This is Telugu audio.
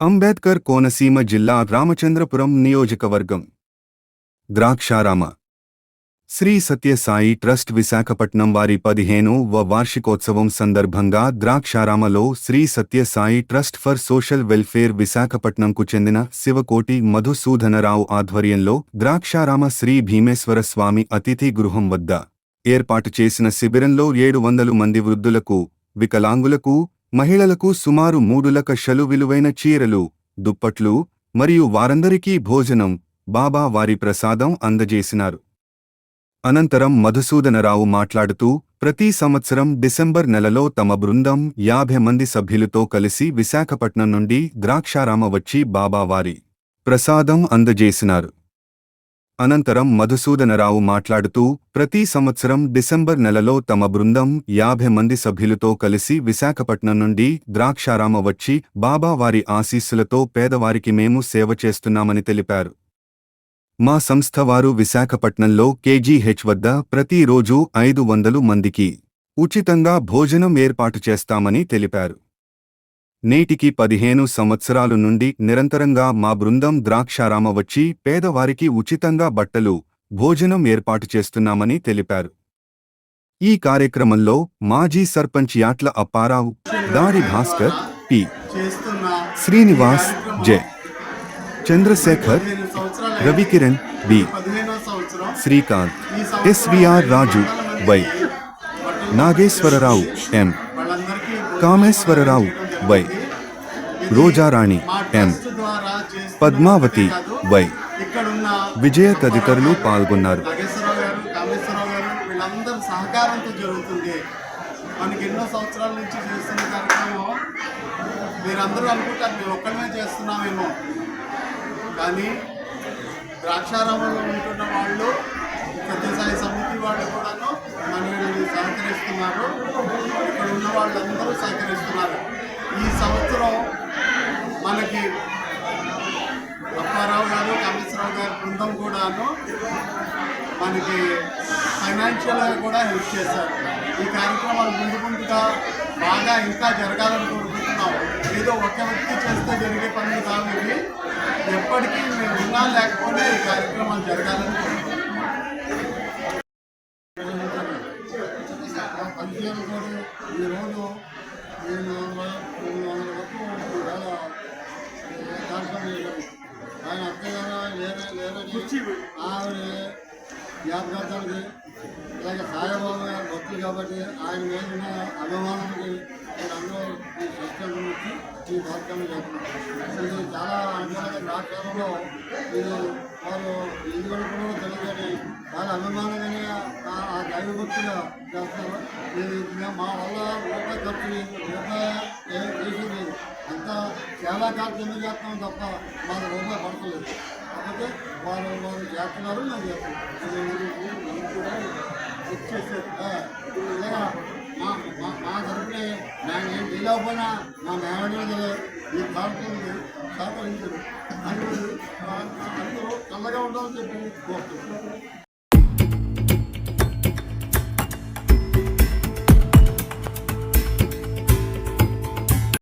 అంబేద్కర్ కోనసీమ జిల్లా రామచంద్రపురం నియోజకవర్గం. ద్రాక్షారామ శ్రీ సత్యసాయి ట్రస్ట్ విశాఖపట్నం వారి 15వ వార్షికోత్సవం సందర్భంగా ద్రాక్షారామలో Sri Satya Sai trust for social welfare విశాఖపట్నంకు చెందిన శివకోటి మధుసూదనరావు ఆధ్వర్యంలో ద్రాక్షారామ శ్రీ భీమేశ్వర స్వామి అతిథి గృహం వద్ద ఏర్పాటు చేసిన శిబిరంలో 700 మంది వృద్ధులకు, వికలాంగులకు, మహిళలకు సుమారు 3 లక్షలు విలువైన చీరలు, దుప్పట్లు మరియు వారందరికీ భోజనం, బాబా వారి ప్రసాదం అందజేసినారు. అనంతరం మధుసూదనరావు మాట్లాడుతూ, ప్రతి సంవత్సరం డిసెంబర్ నెలలో తమ బృందం 50 మంది సభ్యులతో కలిసి విశాఖపట్నం నుండి ద్రాక్షారామ వచ్చి బాబా వారి ప్రసాదం అందజేసినారు. అనంతరం మధుసూదనరావు మాట్లాడుతూ, ప్రతి సంవత్సరం డిసెంబర్ నెలలో తమ బృందం 50 మంది సభ్యులతో కలిసి విశాఖపట్నం నుండి ద్రాక్షారామ వచ్చి బాబా వారి ఆశీస్సులతో పేదవారికి మేము సేవ చేస్తున్నామని తెలిపారు. మా సంస్థ వారు విశాఖపట్నంలో కేజీహెచ్ వద్ద ప్రతిరోజు 500 మందికి ఉచితంగా భోజనం ఏర్పాటు చేస్తామని తెలిపారు. నేటికి 15 సంవత్సరాలు నుండి నిరంతరంగా మా బృందం ద్రాక్షారామ వచ్చి పేదవారికి ఉచితంగా బట్టలు, భోజనం ఏర్పాటు చేస్తున్నామని తెలిపారు. ఈ కార్యక్రమంలో మాజీ sarpanch Yatla Apparao, Dadi Bhaskar, P. Srinivas, J. Chandrasekhar, Ravikiran, B. Srikanth, SVR Raju, Y. Nageswara Rao, M. Kameswara Rao, Y. Roja Rani, M. Padmavathi, Y. Vijaya తదితరులు పాల్గొన్నారు. వీళ్ళందరూ సహకారంతో జరుగుతుంది. మనకి ఎన్నో సంవత్సరాల నుంచి చేస్తున్న కార్యక్రమం మీరందరూ అనుకుంటారు మేము ఒక్కడమే చేస్తున్నామేమో, కానీ ద్రాక్షారామంలో ఉంటున్న వాళ్ళు, సత్యసాయి సమితి వాళ్ళు కూడాను మనల్ని సహకరిస్తున్నారు. ఇక్కడ ఉన్న వాళ్ళందరూ సహకరిస్తున్నారు. ఈ సంవత్సరం మనకి అప్పారావు గారు, కామేశ్వరరావు గారి బృందం కూడాను మనకి ఫైనాన్షియల్గా కూడా హెల్ప్ చేశారు. ఈ కార్యక్రమాలు ముందుగా బాగా ఇంకా జరగాలని కోరుకుంటున్నాం. ఏదో ఒక వ్యక్తి చేస్తే జరిగే పనులు కాదు ఇవి. ఎప్పటికీ మేము ఉన్నా లేకపోతే ఈ కార్యక్రమాలు జరగాలని కోరుకుంటున్నాం. ఈరోజు నేను 900 వరకు ఆయన అత్తగారు లేరని ఆవిడ జ్ఞాపకార్థానికి, అలాగే సాయిబాబా గారు భక్తులు కాబట్టి ఆయన మీద ఉన్న అభిమానానికి అందరూ ఈ సిస్టమ్ నుంచి ఈ కార్యక్రమం చేస్తున్నారు. ఇది చాలా అనుకూలంగా ద్రాక్షారంలో ఇది వారు ఎందుకంటే కూడా తెలియదని చాలా అభిమానంగానే ఆ దైవభక్తిగా చేస్తారు. ఇది మా వల్ల రూపాయి ఖర్చుని చేసింది అంతా సేవా కార్యక్రమం చేస్తున్నాం తప్ప మాకు రూపాయి పడతలేదు. కాబట్టి వారు చేస్తున్నారు, మేము చేస్తున్నాం. మా తరఫున నేను తెలియకపోయినా మా మేనడు ఈ కార్యక్రమం సహకరించారు. అందరూ చల్లగా ఉండాలని చెప్పి కోరుతున్నాను.